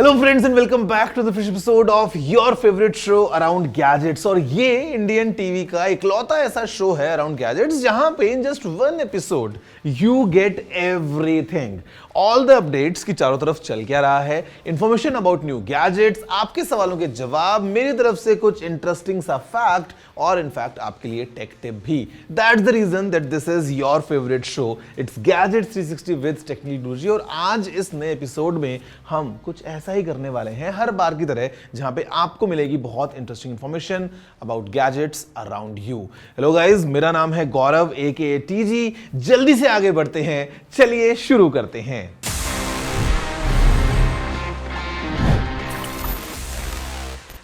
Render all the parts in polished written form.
Hello friends and welcome back to the fresh episode of your favourite show around gadgets. और ये Indian TV का इकलौता ऐसा show है अराउंड गैजेट्स जहां पे in just one episode you get everything, all the updates की चारों तरफ चल क्या रहा है, इंफॉर्मेशन अबाउट न्यू गैजेट्स, आपके सवालों के जवाब, मेरी तरफ से कुछ इंटरेस्टिंग सा फैक्ट और इनफैक्ट आपके लिए टेक टिप भी। That's the reason that this is your favourite show, it's gadgets 360 with technology. और आज इस नए एपिसोड में हम कुछ ऐसा ही करने वाले हैं हर बार की तरह, जहां पे आपको मिलेगी बहुत interesting information about gadgets around you. Hello guys, मेरा नाम है गौरव AKA TG। जल्दी से आगे बढ़ते हैं, चलिए शुरू करते हैं।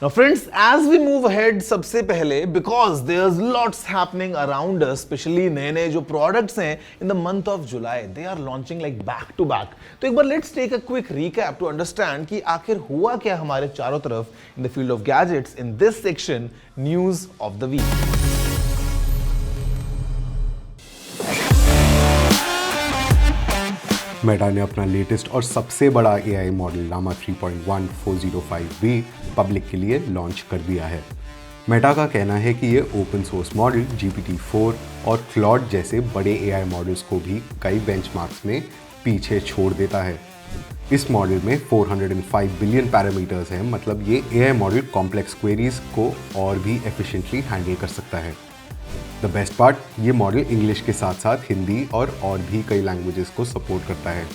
Now friends, as we move ahead, सबसे पहले because there's lots happening around us, especially नए जो products हैं in the month of July, they are launching like back to back. तो एक बार let's take a quick recap to understand कि आखिर हुआ क्या हमारे चारों तरफ in the field of gadgets in this section, news of the week. Meta ने अपना लेटेस्ट और सबसे बड़ा AI model Lama 3.1 405B public के लिए लॉन्च कर दिया है। मेटा का कहना है कि ये ओपन सोर्स मॉडल GPT-4 और क्लॉड जैसे बड़े AI मॉडल्स को भी कई बेंचमार्क्स में पीछे छोड़ देता है। इस मॉडल में 405 बिलियन पैरामीटर्स हैं, मतलब ये AI मॉडल कॉम्प्लेक्स क्वेरीज को और भी एफिशिएंटली हैंडल कर सकता है। द बेस्ट पार्ट, ये मॉडल इंग्लिश के साथ साथ हिंदी और भी कई लैंग्वेजेस को सपोर्ट करता है।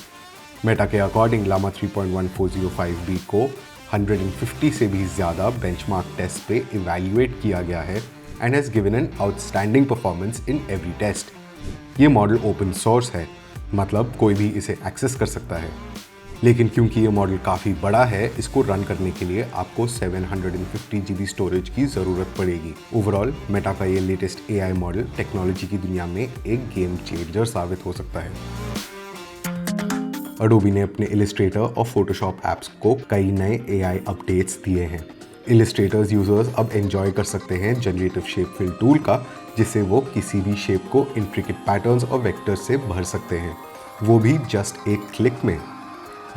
मेटा के अकॉर्डिंग लामा 3.1 405B को 150 से भी ज़्यादा बेंचमार्क टेस्ट पे इवैल्यूएट किया गया है and has given an outstanding performance in every test. ये मॉडल ओपन सोर्स है, मतलब कोई भी इसे एक्सेस कर सकता है, लेकिन क्योंकि ये मॉडल काफ़ी बड़ा है, इसको रन करने के लिए आपको 750 GB स्टोरेज की ज़रूरत पड़ेगी। ओवरऑल मेटा का ये लेटेस्ट AI मॉडल टेक्नोलॉजी की दुनिया में एक गेम चेंजर साबित हो सकता है। अडोबी ने अपने इलिस्ट्रेटर और फोटोशॉप ऐप्स को कई नए AI अपडेट्स दिए हैं। इलिस्ट्रेटर्स यूजर्स अब एंजॉय कर सकते हैं जनरेटिव शेप फिल टूल का, जिससे वो किसी भी शेप को इंट्रिकेट पैटर्न्स और वेक्टर्स से भर सकते हैं, वो भी जस्ट एक क्लिक में।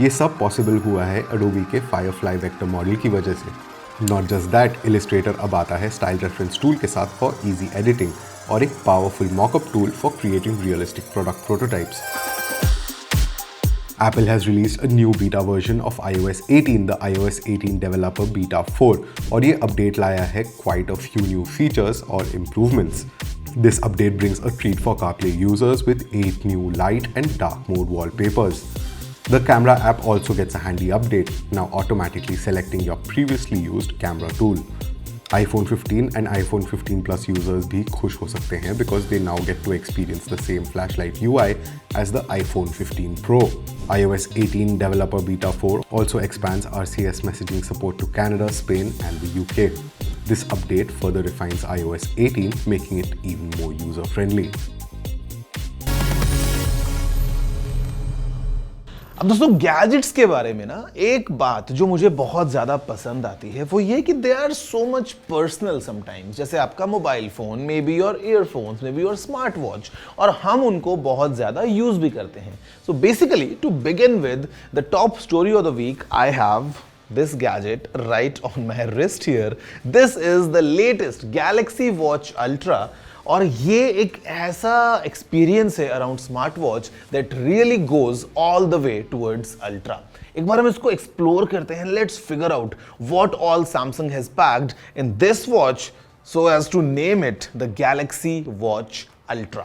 ये सब पॉसिबल हुआ है अडोबी के फायरफ्लाई वेक्टर मॉडल की वजह से। नॉट जस्ट दैट, इलिस्ट्रेटर अब आता है स्टाइल रेफरेंस टूल के साथ फॉर इजी एडिटिंग और एक powerful mock-up tool for creating realistic product prototypes. Apple has released a new beta version of iOS 18, the iOS 18 Developer Beta 4, और ये update लाया है quite a few new features और improvements. This update brings a treat for CarPlay users with 8 new light and dark mode wallpapers. The camera app also gets a handy update, now automatically selecting your previously used camera tool. iPhone 15 and iPhone 15 Plus users भी खुश हो सकते हैं because they now get to experience the same flashlight UI as the iPhone 15 Pro. iOS 18 Developer Beta 4 also expands RCS messaging support to Canada, Spain and the UK. This update further refines iOS 18, making it even more user-friendly. अब दोस्तों, gadgets के बारे में ना एक बात जो मुझे बहुत ज़्यादा पसंद आती है वो ये कि they are so much personal sometimes. जैसे आपका मोबाइल फ़ोन मे बी और ईयरफोन्स मे बी और स्मार्ट वॉच, और हम उनको बहुत ज़्यादा यूज़ भी करते हैं। So basically to begin with the top story of the week, I have this gadget right on my wrist here. This is the latest Galaxy Watch Ultra, और ये एक ऐसा एक्सपीरियंस है around smart watch that really goes all the way towards ultra. एक बार हम इसको explore करते हैं। Let's figure out what all Samsung has packed in this watch so as to name it the Galaxy watch ultra.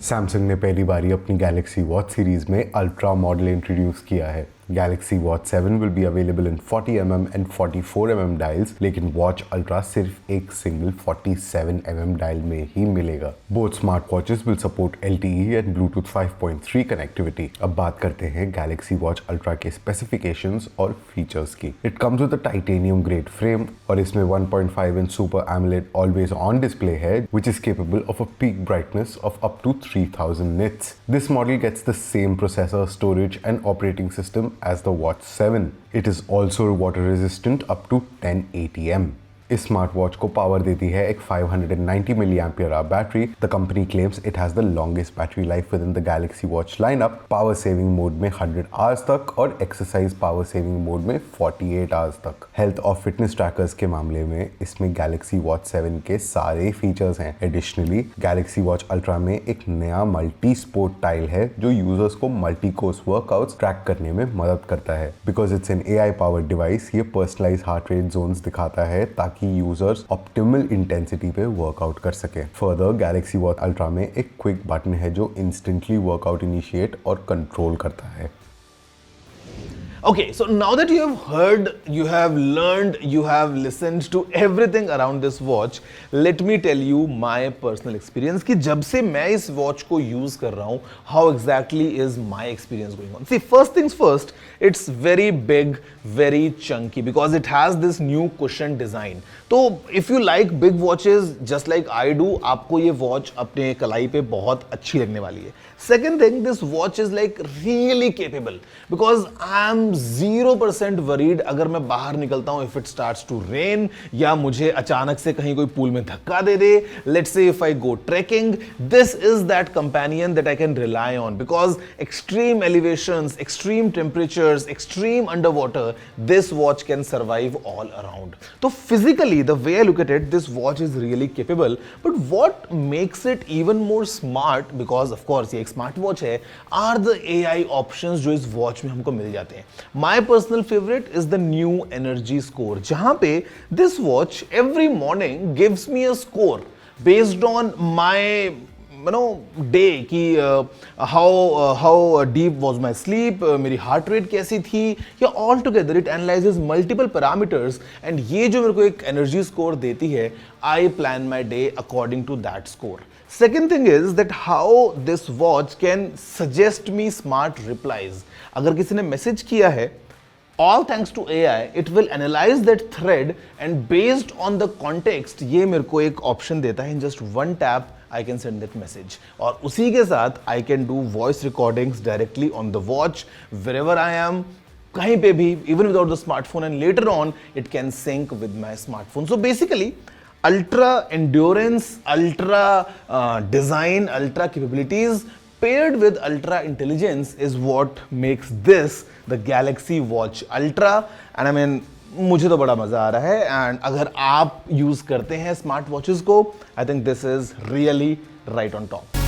Samsung ने पहली बारी अपनी गैलेक्सी वॉच सीरीज में अल्ट्रा मॉडल इंट्रोड्यूस किया है। Galaxy Watch 7 will be available in 40mm and 44mm dials, लेकिन Watch Ultra सिर्फ एक सिंगल 47mm डायल में ही मिलेगा। Both smart watches will support LTE and Bluetooth 5.3 connectivity। अब बात करते हैं Galaxy Watch Ultra के स्पेसिफिकेशंस और फीचर्स की। It comes with a titanium grade frame और इसमें 1.5 inch Super AMOLED always on display है, which is capable of a peak brightness of up to 3000 nits. This model gets the same processor, storage and operating system as the Watch 7. It is also water resistant up to 10 ATM. इस smart watch को power देती है एक 590 milli ampere hour battery. The company claims it has the longest battery life within the Galaxy watch lineup. Power saving mode में 100 hours तक और exercise power saving mode में 48 hours तक। Health और फिटनेस ट्रैकर्स के मामले में इसमें गैलेक्सी वॉच 7 के सारे फीचर्स हैं। एडिशनली गैलेक्सी वॉच अल्ट्रा में एक नया मल्टी स्पोर्ट टाइल है जो यूजर्स को मल्टी कोर्स वर्कआउट्स ट्रैक करने में मदद करता है। Because it's an AI powered device, ये पर्सनलाइज हार्ट रेट जोन्स दिखाता है ताकि यूजर्स ऑप्टिमल इंटेंसिटी पे वर्कआउट कर सके। फर्दर गैलेक्सी वॉच अल्ट्रा में एक क्विक बटन है जो इंस्टेंटली वर्कआउट इनिशिएट और कंट्रोल करता है। Okay, so now that you have heard, you have learned, you have listened to everything around this watch, let me tell you my personal experience कि जब से मैं इस watch को use कर रहा हूँ, how exactly is my experience going on? See, first things first, it's very big, very chunky because it has this new cushion design. तो if you like big watches, just like I do, आपको ये watch अपने कलाई पे बहुत अच्छी लगने वाली है। Second thing, this watch is like really capable because I'm 0% worried अगर मैं बाहर निकलता हूं if it starts to rain या मुझे अचानक से कहीं कोई पूल में धक्का दे दे। Let's say if I go trekking, this is that companion that I can rely on because extreme elevations, extreme temperatures, extreme underwater, this watch can survive all around. तो physically, the way I look at it, this watch is really capable. But what makes it even more smart, because of course ये एक smart watch है, are the AI options जो इस watch में हमको मिल जाते हैं। My personal favorite is the new energy score, जहां पे this watch every morning gives me a score based on my day कि how deep was my sleep, मेरी heart rate कैसी थी, या all together it analyzes multiple parameters and ये जो मेरे को एक energy score देती है, I plan my day according to that score. Second thing is that how this watch can suggest me smart replies. अगर किसी ने मैसेज किया है, all thanks to AI, it will analyze that thread and based on the context, ये मेरे को एक option देता है in just one tap I can send that message. और उसी के साथ I can do voice recordings directly on the watch wherever I am, कहीं पे भी, even without the smartphone, and later on it can sync with my smartphone. So basically ultra endurance, ultra design, ultra capabilities paired with ultra intelligence is what makes this the Galaxy Watch Ultra. And I mean, मुझे तो बड़ा मजा आ रहा है, and अगर आप use करते हैं स्मार्ट वॉचेस को, I think this is really right on top.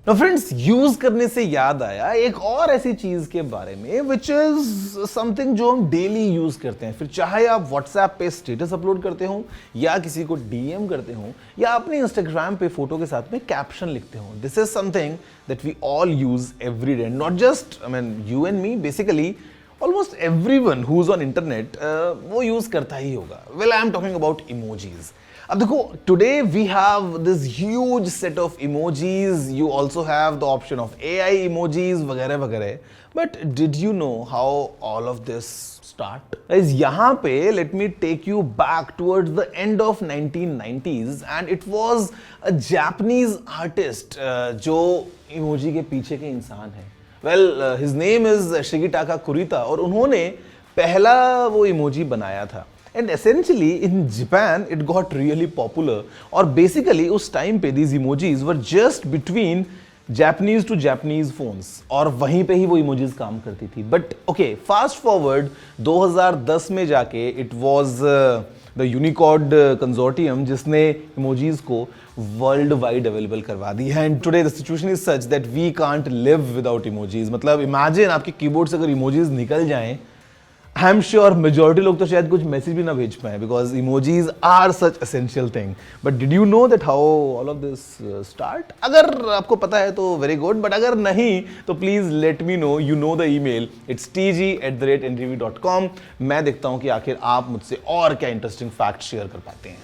Now friends, use करने से याद आया एक और ऐसी चीज के बारे में विच इज समथिंग जो हम डेली यूज करते हैं। फिर चाहे आप व्हाट्सएप पे स्टेटस अपलोड करते हो, या किसी को डीएम करते हो, या अपने इंस्टाग्राम पे फोटो के साथ में कैप्शन लिखते हो, this is something that we all use every day, not just you and me, basically almost everyone who is on internet वो यूज करता ही होगा। Well, I am talking about emojis. अब देखो, today we have this huge set of emojis, you also have the option of AI emojis वगैरह वगैरह, but did you know how all of this start? Is यहाँ पे let me take you back towards the end of 1990s, and it was a Japanese artist जो emoji के पीछे के इंसान है। Well, his name is Shigetaka Kurita, और उन्होंने पहला वो इमोजी बनाया था। And essentially in Japan it got really popular, और basically उस टाइम पे these emojis were just between Japanese to Japanese phones, और वहीं पे ही वो emojis काम करती थी। But okay, fast forward 2010 में जाके it was the Unicode consortium जिसने emojis को वर्ल्ड वाइड अवेलेबल करवा दी है। And today the situation is such that we can't live without emojis. मतलब इमेजिन आपके कीबोर्ड से अगर इमोजीज निकल जाएं, आई एम श्योर मेजॉरिटी लोग तो शायद कुछ मैसेज भी ना भेज पाए, because emojis are such essential thing. But did you know that how all of this start? अगर आपको पता है तो वेरी गुड, बट अगर नहीं तो please let me know. You know the email, it's tg@nrv.com। मैं देखता हूं कि आखिर आप मुझसे और क्या इंटरेस्टिंग फैक्ट शेयर कर पाते हैं।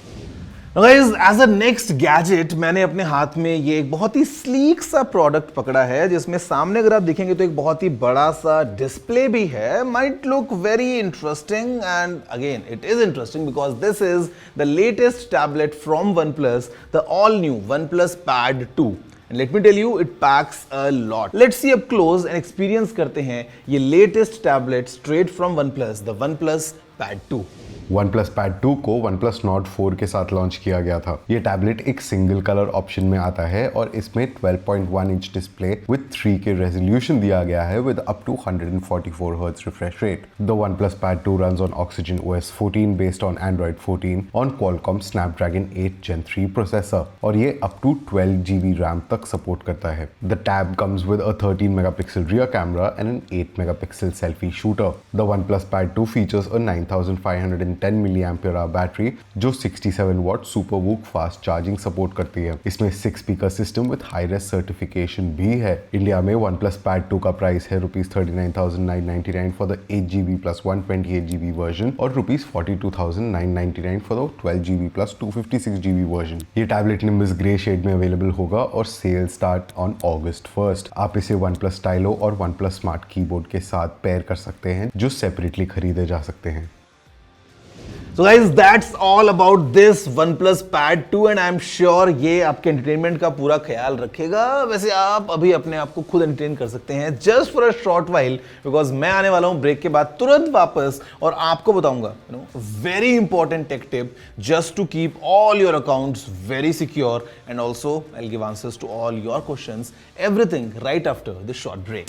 Guys, as a next gadget मैंने अपने हाथ में ये एक बहुत ही स्लीक सा प्रोडक्ट पकड़ा है, जिसमें सामने अगर आप देखेंगे तो एक बहुत ही बड़ा सा डिस्प्ले भी है। Might look very interesting, and again it is interesting because this is the latest tablet from OnePlus, the all new OnePlus Pad 2। And let me tell you, it packs a lot. Let's see up close and experience करते हैं ये latest tablet straight from OnePlus, the OnePlus Pad 2। OnePlus Pad 2 को OnePlus Nord 4 के साथ launch किया गया था। ये टैबलेट एक सिंगल कलर ऑप्शन में आता है और इसमें 12.1 inch display with 3K resolution दिया गया है with up to 144 hertz refresh rate. The OnePlus Pad 2 runs on Oxygen OS 14 based on Android 14 on Qualcomm Snapdragon 8 Gen 3 processor और ये अप टू 12 GB RAM तक सपोर्ट करता है। The tab comes with a 13 megapixel rear camera and an 8 megapixel selfie shooter. The OnePlus Pad 2 features a 9510 mAh बैटरी जो 67 watt super VOOC fast charging support करती है। इसमें 6 speaker system with high res certification भी है। India में OnePlus Pad 2 का price है ₹39,999 for the 8GB plus 128GB version और ₹42,999 for the 12GB plus 256GB version. ये टैबलेट निम्बस ग्रे शेड में अवेलेबल होगा और cell start on August 1st। आप इसे OnePlus स्टाइलो और OnePlus स्मार्ट कीबोर्ड के साथ पेयर कर सकते हैं जो सेपरेटली खरीदे जा सकते हैं। So guys, that's all about this OnePlus Pad 2 and I'm sure ये आपके एंटरटेनमेंट का पूरा ख्याल रखेगा। वैसे आप अभी अपने आप को खुद एंटरटेन कर सकते हैं just for a short while, because मैं आने वाला हूँ ब्रेक के बाद तुरंत वापस और आपको बताऊंगा very important tech tip just to keep all your accounts very secure and also I will give answers to all your questions, everything right after this short break.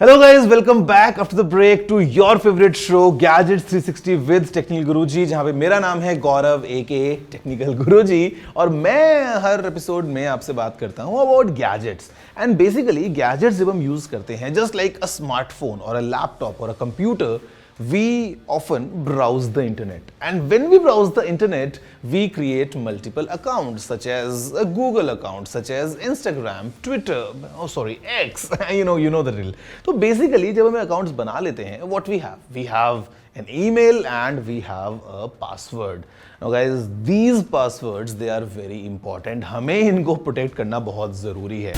Hello guys, welcome back after the break to your favorite show Gadgets 360 with Technical Guruji, जहां पे मेरा नाम है गौरव aka Technical Guruji और मैं हर episode में आपसे बात करता हूं about gadgets. And basically gadgets जब हम यूज करते हैं जस्ट लाइक अ स्मार्टफोन और अ लैपटॉप और a computer, we often browse the internet, and when we browse the internet we create multiple accounts such as a Google account, such as Instagram, Twitter, X you know the drill। तो basically जब हम accounts बना लेते हैं what we have an email and we have a password। Now guys, these passwords they are very important, हमें इनको protect करना बहुत जरूरी है।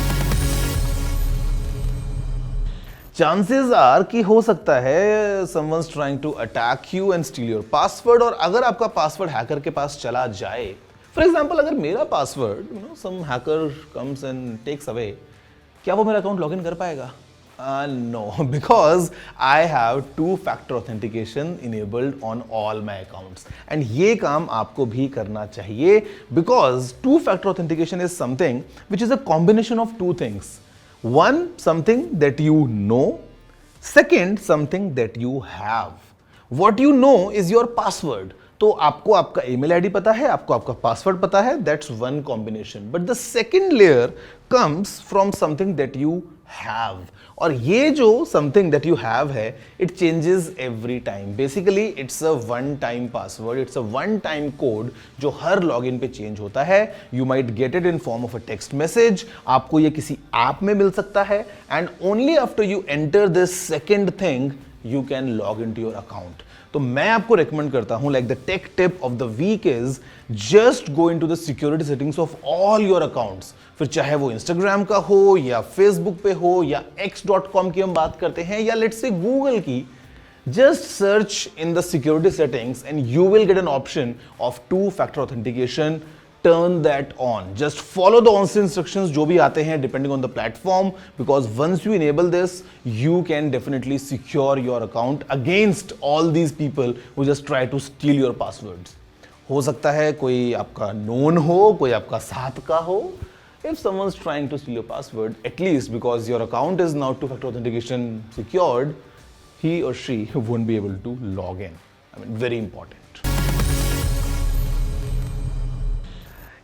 चांसेस आर कि हो सकता है someone's trying to attack you and steal your password, और अगर आपका पासवर्ड हैकर के पास चला जाए, फॉर एग्जाम्पल अगर मेरा password some hacker comes and takes away, क्या वो मेरा अकाउंट लॉग इन कर पाएगा? No, because I have two-factor authentication enabled on all my accounts, and ये काम आपको भी करना चाहिए because two-factor authentication is something which is a combination of two things. One, something that you know. Second, something that you have. What you know is your password. तो आपको आपका email ID पता है, आपको आपका password पता है, that's one combination. But the second layer comes from something that you have. और ये जो something that you have है, it changes every time. Basically, it's a one-time password. It's a one-time code जो हर login पे change होता है. You might get it in form of a text message. आपको ये किसी app में मिल सकता है. And only after you enter this second thing, you can log into your account. तो मैं आपको रेकमेंड करता हूं like the tech tip of the week is just go into the security settings of all your accounts, फिर चाहे वो Instagram का हो या फेसबुक पे हो या x.com की हम बात करते हैं या लेट्स से गूगल की, just search in the security settings and you will get an option of two-factor authentication. Turn that on. Just follow the on-screen instructions जो भी आते हैं depending on the platform, because once you enable this, you can definitely secure your account against all these people who just try to steal your passwords. हो सकता है कोई आपका known हो, कोई आपका साथ का हो. If someone's trying to steal your password, at least because your account is now two-factor authentication secured, he or she won't be able to log in. I mean, very important.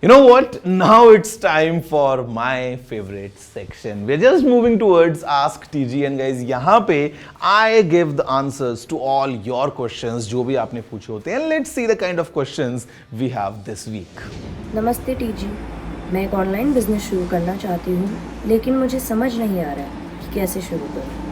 You know what? Now it's time for my favorite section. We're just moving towards Ask TG, and guys, यहाँ पे I give the answers to all your questions जो भी आपने पूछे होते हैं. Let's see the kind of questions we have this week. नमस्ते TG, मैं एक ऑनलाइन बिजनेस शुरू करना चाहती हूँ, लेकिन मुझे समझ नहीं आ रहा है कि कैसे शुरू करूँ.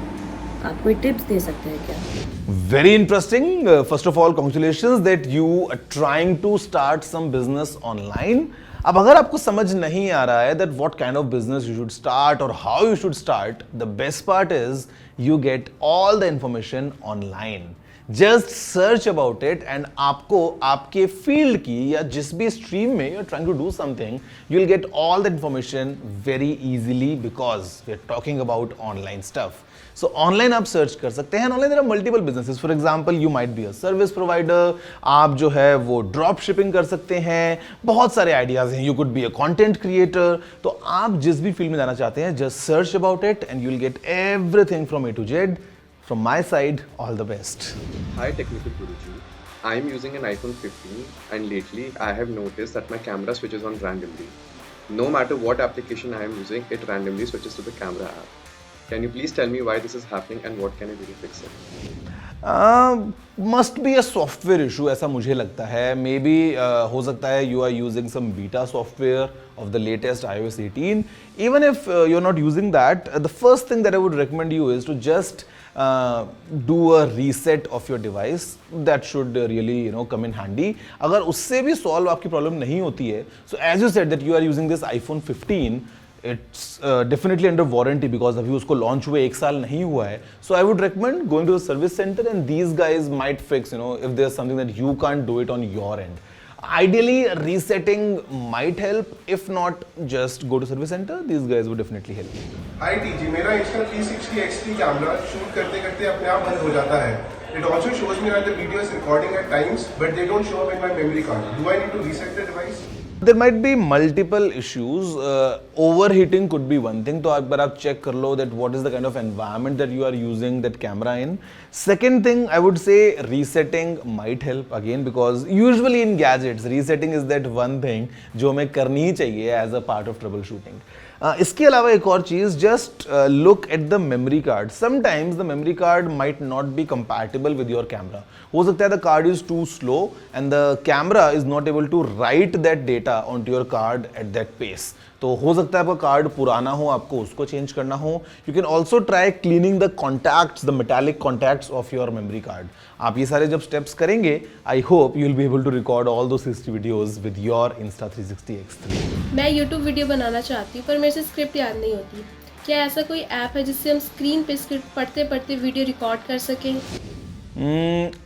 आप कोई टिप्स दे सकते हैं क्या? Very interesting. First of all, congratulations that you are trying to start some business online. अब अगर आपको समझ नहीं आ रहा है that what kind of business you should start or how you should start, the best part is you get all the information online. Just search about it and आपको आपके field की या जिस भी स्ट्रीम में you are trying to do something, you will get all the information very easily because we are talking about online stuff. So online आप search कर सकते हैं. Online there are multiple businesses. For example you might be a service provider, आप जो है वो drop shipping कर सकते हैं. बहुत सारे आइडियाज हैं. You could be a content creator. तो आप जिस भी फील्ड में जाना चाहते हैं, just search about it and you will get everything from A to Z. From my side, all the best. Hi Technical Guruji. I am using an iPhone 15 and lately I have noticed that my camera switches on randomly. No matter what application I am using, it randomly switches to the camera app. Can you please tell me why this is happening and what can I do to fix it? Must be a software issue ऐसा मुझे लगता है. Maybe हो सकता है you are using some beta software of the latest iOS 18. Even if you're not using that, the first thing that I would recommend you is to just do a reset of your device. That should really come in handy. अगर उससे भी solve आपकी problem नहीं होती है, so as you said that you are using this iPhone 15, it's definitely under warranty because अभी उसको launch हुए 1 साल नहीं हुआ है. So I would recommend going to the service center and these guys might fix, if there's something that you can't do it on your end. Ideally, resetting might help. If not, just go to service center. These guys would definitely help you. Hi TG, मेरा Insta360 XT camera shoot करते करते अपने आप बंद हो जाता है. It also shows me that the video is recording at times, but they don't show up in my memory card. Do I need to reset the device? There might be multiple issues. Overheating could be one thing. तो एक बार आप check कर लो that what is the kind of environment that you are using that camera in. Second thing, I would say resetting might help again because usually in gadgets, resetting is that one thing जो हमें करनी ही चाहिए as a part of troubleshooting. इसके अलावा एक और चीज, just look at the memory card. Sometimes the memory card might not be compatible with your camera. हो सकता है the card is too slow and the camera is not able to write that data on to your card at that pace. तो हो सकता है आपका card पुराना हो, आपको उसको चेंज करना हो. You can also try cleaning the contacts, the metallic contacts of your memory card. आप ये सारे जब स्टेप्स करेंगे, I hope you will be able to record all those 60 videos with your Insta360 X3. मैं YouTube video बनाना चाहती हूँ पर मेरे से स्क्रिप्ट याद नहीं होती. क्या ऐसा कोई ऐप है जिससे हम स्क्रीन पे स्क्रिप्ट पढ़ते पढ़ते वीडियो रिकॉर्ड कर सकें?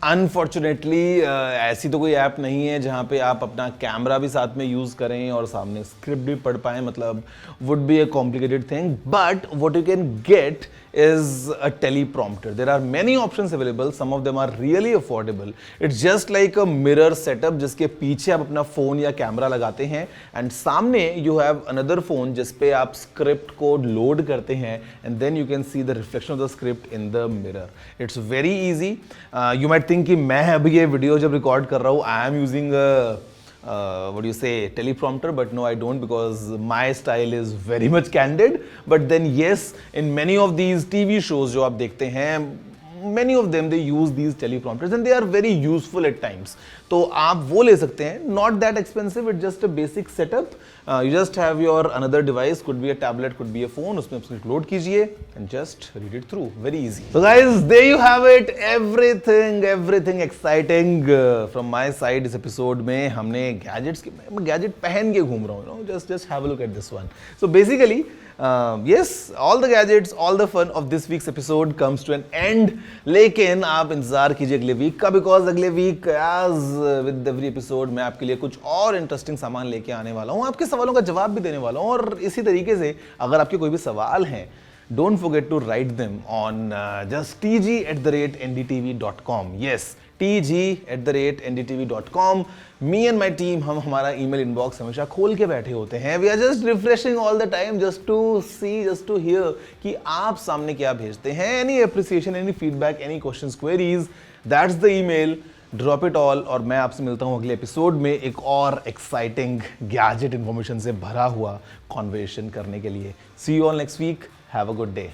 अनफॉर्चुनेटली ऐसी तो कोई ऐप नहीं है जहाँ पे आप अपना कैमरा भी साथ में यूज़ करें और सामने स्क्रिप्ट भी पढ़ पाएं. मतलब would be a complicated thing, but what you can get is a teleprompter. There are many options available. Some of them are really affordable. It's just like a mirror setup जिसके पीछे आप अपना phone या camera लगाते हैं and सामने you have another phone जिस पे आप स्क्रिप्ट को लोड करते हैं and then you can see the reflection of the script in the mirror. It's very easy. You might think कि मैं अभी ये वीडियो जब रिकॉर्ड कर रहा हूँ I am using a what do you say, teleprompter, but no I don't because my style is very much candid. But then yes, in many of these TV shows जो आप देखते हैं, many of them they use these teleprompters and they are very useful at times. तो आप वो ले सकते हैं. Not that expensive, it's just a basic setup. You just have your another device, could be a tablet, could be a phone, उसमें आप script load कीजिए and just read it through. Very easy. So guys, there you have it. Everything exciting from my side. इस episode में हमने gadgets के, मैं gadget पहन के घूम रहा हूँ. Just have a look at this one. So basically, yes, all the gadgets, all the fun of this week's episode comes to an end. लेकिन आप इंतजार कीजिए अगले वीक का because अगले week as with every episode मैं आपके लिए कुछ और इंटरेस्टिंग सामान लेके आने वाला हूँ. आपके सवालों का जवाब भी देने वाला हूँ. और इसी तरीके से अगर आपके कोई भी सवाल हैं, don't forget to write them on just tg@ndtv.com. Yes, tg@ndtv.com. Me and my team, हम हमारा email inbox हमेशा खोल के बैठे होते हैं. We are just refreshing all the time just to see, just to hear कि आप सामने क्या भेजते हैं. Any appreciation, any feedback, any questions, queries, that's the email. Drop it all. और मैं आपसे मिलता हूँ अगले एपिसोड में एक और एक्साइटिंग गैजेट इन्फॉर्मेशन से भरा हुआ कॉन्वर्सेशन करने के लिए. See you all next week. Have a good day.